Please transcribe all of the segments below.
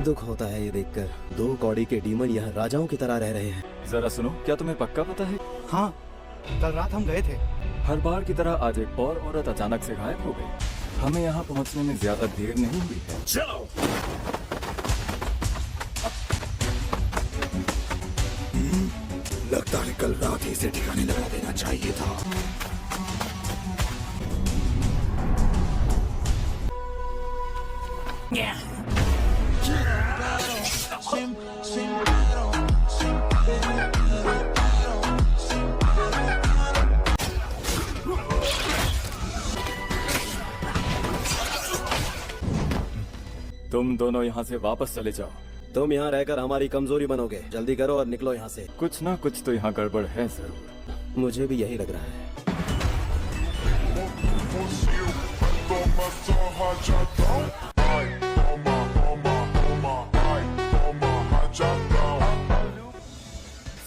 दुख होता है ये देखकर, 2 कौड़ी के डीमन यहाँ राजाओं की तरह रह रहे हैं। जरा सुनो, क्या तुम्हें पक्का पता है? हाँ, कल रात हम गए थे। हर बार की तरह आज एक और औरत अचानक से गायब हो गई। हमें यहाँ पहुँचने में ज्यादा देर नहीं हुई है। चलो। लगता है कल रात ही इसे ठिकाने लगा देना चाहिए था। तुम दोनों यहाँ से वापस चले जाओ। तुम यहाँ रहकर हमारी कमजोरी बनोगे। जल्दी करो और निकलो यहाँ से। कुछ ना कुछ तो यहाँ गड़बड़ है जरूर। मुझे भी यही लग रहा है।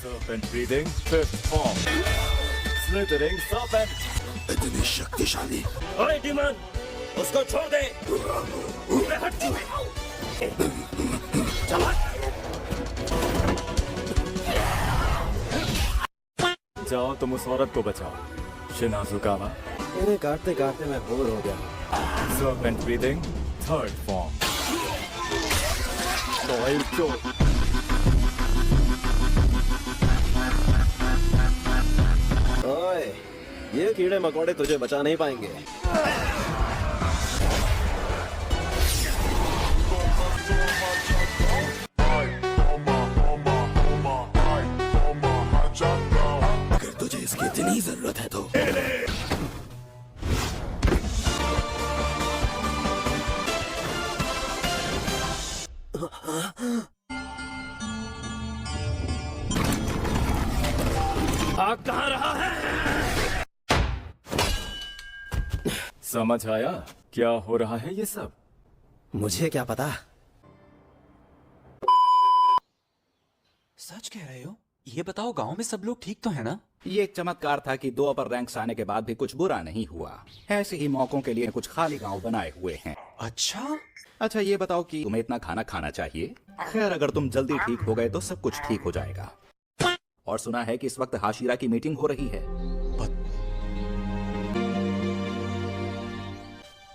Serpent breathing, fifth form. Slithering serpent. इतनी शक्तिशाली। ओए डीमन, उसको छोड़ दे। हट जाओ, तुम उस औरत को बचाओ। शिनाजुकावा। इन्हें काटते काटते मैं बोर हो गया। Serpent breathing, third form. Coil choke. ओए, ये कीड़े मकोड़े तुझे बचा नहीं पाएंगे। अगर तुझे इसकी इतनी जरूरत है तो भाग कहाँ रहा है? समझ आया क्या हो रहा है ये सब? मुझे क्या पता। सच कह रहे हो? ये बताओ, गांव में सब लोग ठीक तो है ना? ये एक चमत्कार था कि 2 अपर रैंक्स आने के बाद भी कुछ बुरा नहीं हुआ। ऐसे ही मौकों के लिए कुछ खाली गांव बनाए हुए हैं। अच्छा ये बताओ कि तुम्हें इतना खाना खाना चाहिए? खैर, अगर तुम जल्दी ठीक हो गए तो सब कुछ ठीक हो जाएगा। और सुना है कि इस वक्त हाशिरा की मीटिंग हो रही है।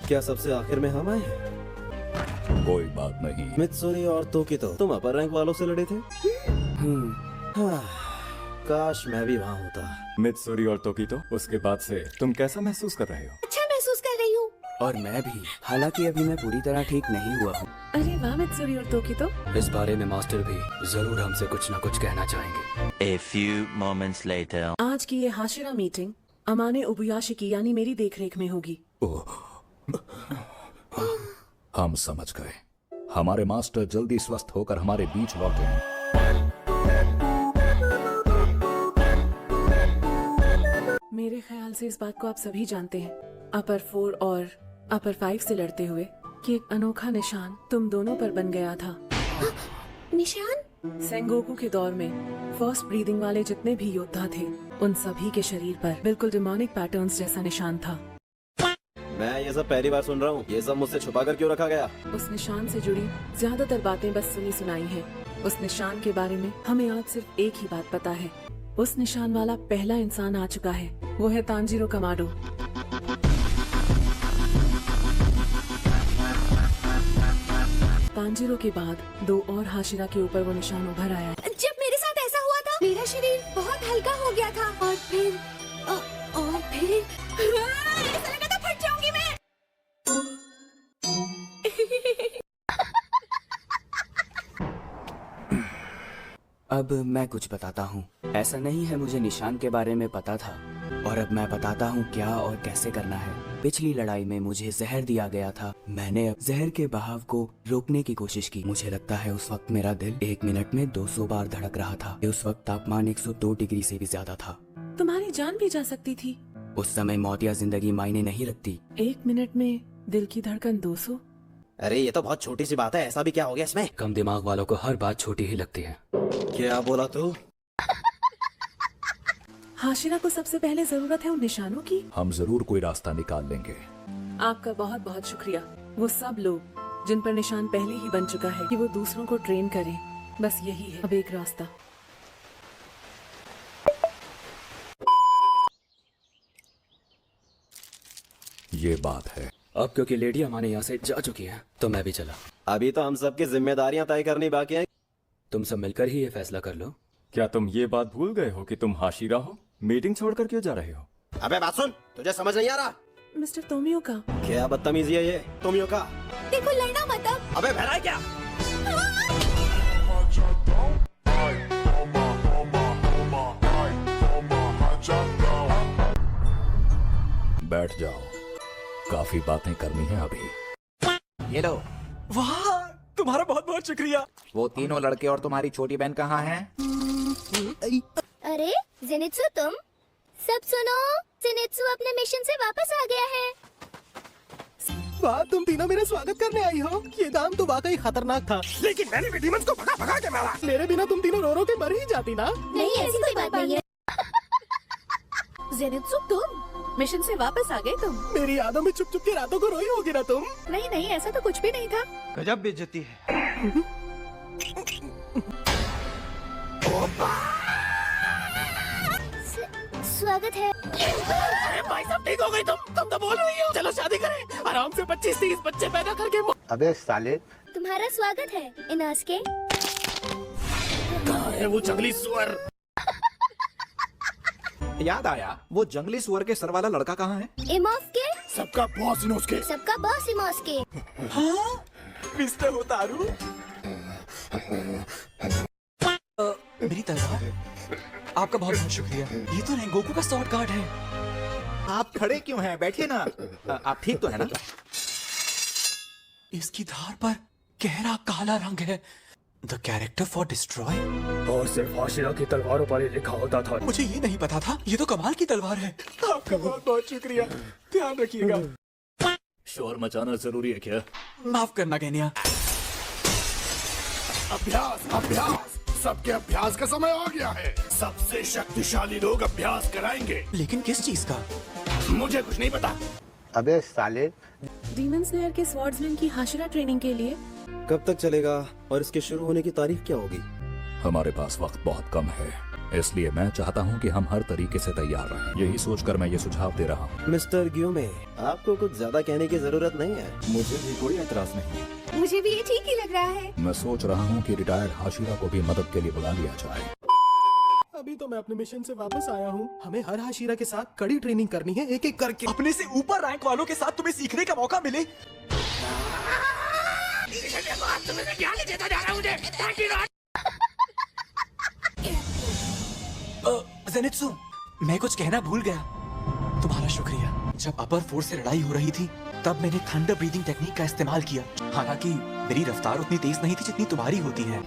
क्या सबसे आखिर में हम आए हैं? कोई बात नहीं। मित्सुरी और तोकितो, तुम अपर रैंक वालों से लड़े थे। हाँ, काश मैं भी वहाँ होता। मित्सुरी और तोकितो, उसके बाद से तुम कैसा महसूस कर रहे हो? अच्छा महसूस कर रही हूँ। और मैं भी, हालांकि अभी मैं पूरी तरह ठीक नहीं हुआ हूँ। अरे वाह मित्सुरी और तोकितो। इस बारे में मास्टर भी जरूर हमसे कुछ न कुछ कहना चाहेंगे। A few moments later. आज की ये हाशिरा मीटिंग अमाने उबुयाशी की यानी मेरी देखरेख में होगी। हम समझ गए। हमारे मास्टर जल्दी स्वस्थ होकर हमारे बीच लौटे। मेरे ख्याल से इस बात को आप सभी जानते हैं, अपर 4 और अपर 5 से लड़ते हुए, कि एक अनोखा निशान तुम दोनों पर बन गया था। निशान? सेंगोकू के दौर में फर्स्ट ब्रीदिंग वाले जितने भी योद्धा थे, उन सभी के शरीर पर बिल्कुल डिमोनिक पैटर्न्स जैसा निशान था। मैं ये सब पहली बार सुन रहा हूँ। ये सब मुझसे छुपा कर क्यों रखा गया? उस निशान से जुड़ी ज्यादातर बातें बस सुनी सुनाई है। उस निशान के बारे में हमें आज सिर्फ एक ही बात पता है। उस निशान वाला पहला इंसान आ चुका है। वो है तांजीरो कमाडो। तांजीरो के बाद 2 और हाशिरा के ऊपर वो निशान उभर आया। जब मेरे साथ ऐसा हुआ था, मेरा शरीर बहुत हल्का हो गया था और फिर ऐसा लगा था फट जाऊंगी मैं। अब मैं कुछ बताता हूँ। ऐसा नहीं है मुझे निशान के बारे में पता था, और अब मैं बताता हूँ क्या और कैसे करना है। पिछली लड़ाई में मुझे जहर दिया गया था। मैंने जहर के बहाव को रोकने की कोशिश की। मुझे लगता है उस वक्त मेरा दिल 1 मिनट में 200 बार धड़क रहा था। उस वक्त तापमान 102 डिग्री से भी ज्यादा था। तुम्हारी जान भी जा सकती थी। उस समय मौत या जिंदगी मायने नहीं रखती। 1 मिनट में दिल की धड़कन 200। अरे ये तो बहुत छोटी सी बात है। ऐसा भी क्या हो गया इसमें? कम दिमाग वालों को हर बात छोटी ही लगती है। क्या बोला तू? हाशिरा को सबसे पहले जरूरत है उन निशानों की। हम जरूर कोई रास्ता निकाल लेंगे। आपका बहुत बहुत शुक्रिया। वो सब लोग जिन पर निशान पहले ही बन चुका है कि वो दूसरों को ट्रेन करे। बस यही है अब एक रास्ता। ये बात है। अब क्योंकि लेडी हमारे यहाँ से जा चुकी है तो मैं भी चला। अभी तो हम सबकी जिम्मेदारियां तय करनी बाकी हैं। तुम सब मिलकर ही ये फैसला कर लो। क्या तुम ये बात भूल गए हो कि तुम हाशिरा हो? मीटिंग छोड़कर क्यों जा रहे हो? अबे बात सुन, तुझे समझ नहीं आ रहा? मिस्टर तोमियो का क्या बदतमीजी है ये तुमियो का? देखो लड़ना मत अब। अबे बहरा है क्या? बैठ जाओ, काफी बातें करनी है अभी। ये लो। वाह, तुम्हारा बहुत बहुत शुक्रिया। वो तीनों लड़के और तुम्हारी छोटी बहन कहाँ हैं? अरे जेनित्सु तुम सब सुनो, जेनित्सु अपने मिशन से वापस आ गया है। वाह, तुम तीनों मेरा स्वागत करने आई हो। ये काम तो वाकई खतरनाक था, लेकिन मैंने भी डीमंस को भगा भगा के मारा। मेरे बिना तुम तीनों रो रो के मर ही जाती ना। नहीं ऐसी कोई बात नहीं है। जेनित्सु तुम मिशन से वापस आ गए तुम। मेरी यादों में चुप चुप के रातों को रोई होगी ना तुम। नहीं नहीं ऐसा तो कुछ भी नहीं था। गजब बेइज्जती है। स्वागत है। अरे भाई साहब ठीक हो गई तुम तो बोल रही हो। चलो शादी करें, आराम से 25-30 बच्चे पैदा करके। अबे साले, तुम्हारा स्वागत है इनास के। कहाँ है वो जंगली सुअर? याद आया, वो जंगली सुअर के सर वाला लड़का कहाँ है? इमोफ के। सबका बॉस इनोस के। सबका बॉस इमोस के। मिस्टर उतारू, मेरी तलवार, आपका बहुत बहुत शुक्रिया। ये तो रेंगोकू का स्वॉर्ड गार्ड है। आप खड़े क्यों हैं? बैठिए ना। आप ठीक तो है ना? इसकी धार पर गहरा काला रंग है। The character for destroy. और सिर्फ हाशिरा की तलवारों पर ही लिखा होता था। मुझे ये नहीं पता था। ये तो कमाल की तलवार है। आपका बहुत बहुत शुक्रिया। ध्यान रखिएगा। शोर मचाना जरूरी है क्या? माफ करना केनिया। अभ्यास अभ्यास, सबके अभ्यास का समय आ गया है। सबसे शक्तिशाली लोग अभ्यास कराएंगे। लेकिन किस चीज का? मुझे कुछ नहीं पता। अबे साले, डीमन स्लेयर के स्वॉर्ड्समैन की हाशिरा ट्रेनिंग के लिए कब तक चलेगा और इसके शुरू होने की तारीख क्या होगी? हमारे पास वक्त बहुत कम है, इसलिए मैं चाहता हूँ कि हम हर तरीके से तैयार रहें। यही सोचकर मैं ये सुझाव दे रहा हूँ। मिस्टर ग्यूमे, आपको कुछ ज्यादा कहने की जरूरत नहीं है। मुझे भी कोई एतराज नहीं है। मुझे भी ये ठीक ही लग रहा है। मैं सोच रहा हूँ कि रिटायर्ड हाशिरा को भी मदद के लिए बुला लिया जाए। अभी तो मैं अपने मिशन से वापस आया हूँ। हमें हर हाशिरा के साथ कड़ी ट्रेनिंग करनी है, एक एक करके। अपने से ऊपर रैंक वालों के साथ तुम्हें सीखने का मौका मिले। जेनित्सु, मैं कुछ कहना भूल गया। तुम्हारा शुक्रिया। जब अपर फोर्स से लड़ाई हो रही थी तब मैंने थंडर ब्रीदिंग टेक्निक का इस्तेमाल किया। हालांकि मेरी रफ्तार उतनी तेज नहीं थी जितनी तुम्हारी होती है।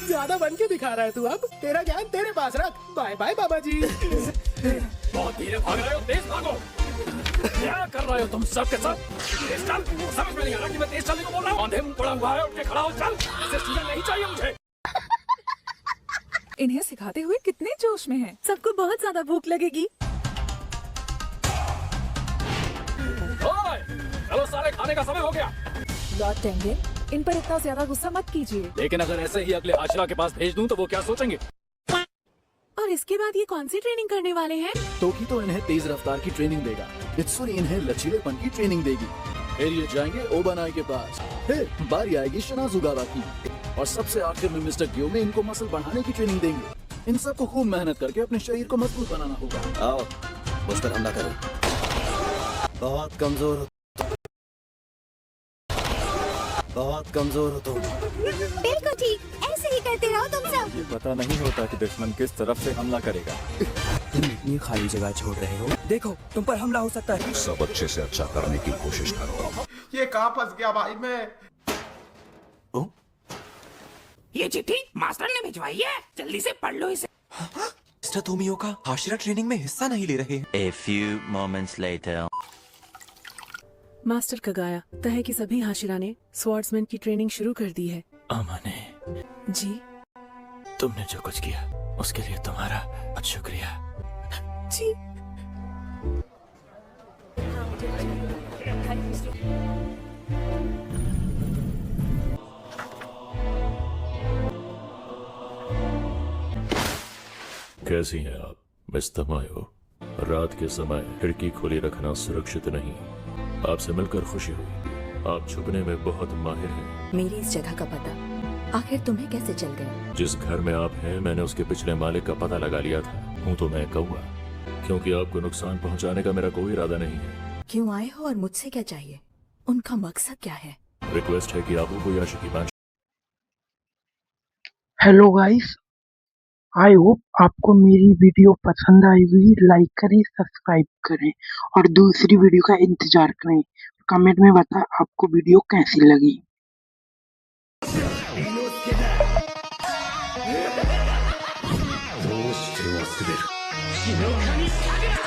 ज्यादा बन के दिखा रहा है तू अब। तेरा ज्ञान तेरे पास रख। बाय बाय बाबा जी। बहुत धीरे भाग रहे हो, तेज भागो। क्या कर रहे हो तुम सब के सब? तेज चल, समझ में नहीं आ रहा कि मैं तेज चलने को बोल रहा हूँ। आंधे मुंह पड़ा हुआ है, उठ के खड़ा हो, चल। इसे सीजन नहीं चाहिए मुझे। इन्हें सिखाते हुए कितने जोश में हैं। सबको बहुत ज्यादा भूख लगेगी। चलो सारे, खाने का समय हो गया। लॉर्ड टेंगेन, इन पर इतना ज्यादा गुस्सा मत कीजिए। लेकिन अगर ऐसे ही अगले हाशिरा के पास भेज दूं तो वो क्या सोचेंगे? और इसके बाद ये कौन सी ट्रेनिंग करने वाले हैं? तोकी तो इन्हें तेज रफ्तार की ट्रेनिंग देगा, मित्सुरी इन्हें लचीलेपन की ट्रेनिंग देगी। फिर ये जाएंगे ओबानाई के पास। फिर बारी आएगी शिनाजुगावा की, और सबसे आखिर में मिस्टर ग्यूमे इनको मसल बढ़ाने की ट्रेनिंग देंगे। इन सबको खूब मेहनत करके अपने शरीर को मजबूत बनाना होगा। आओ, मुझ पर हमला करो। बहुत कमजोर हो, बहुत कमजोर हो तुम। बिल्कुल ठीक, ऐसे ही करते रहो तुम सब। ये पता नहीं होता कि दुश्मन किस तरफ से हमला करेगा। तुम इतनी खाली जगह छोड़ रहे हो। देखो, तुम पर हमला हो सकता है। सब अच्छे से अच्छा करने की कोशिश करो। ये कहाँ फंस गया भाई मैं? ये चिट्ठी मास्टर ने भिजवाई है। जल्दी से पढ़ लो इसे। मिस्टर तोमियो का हाशिरा ट्रेनिंग में हिस्सा नहीं ले रहे। A few moments later. Master कगाया, कहे कि सभी हाशिरा ने स्वॉर्ड्समैन की ट्रेनिंग शुरू कर दी है। अमाने, जी, तुमने जो कुछ किया उसके लिए तुम्हारा बहुत शुक्रिया। जी। कैसी हैं आप मिस तमायो? रात के समय खिड़की खुली रखना सुरक्षित नहीं। आपसे मिलकर खुशी हुई। आप छुपने में बहुत माहिर हैं। मेरी इस जगह का पता आखिर तुम्हें कैसे चल गया? जिस घर में आप हैं मैंने उसके पिछले मालिक का पता लगा लिया था। हूँ तो मैं कौवा, क्योंकि आपको नुकसान पहुंचाने का मेरा कोई इरादा नहीं है। क्यों आए हो और मुझसे क्या चाहिए? उनका मकसद क्या है? रिक्वेस्ट है कि आपको कोई आशिकी हेलो गाइस, आई होप आपको मेरी वीडियो पसंद आई हुई। लाइक करें, सब्सक्राइब करें और दूसरी वीडियो का इंतजार करें। कमेंट में बताएं आपको वीडियो कैसी लगी। क्या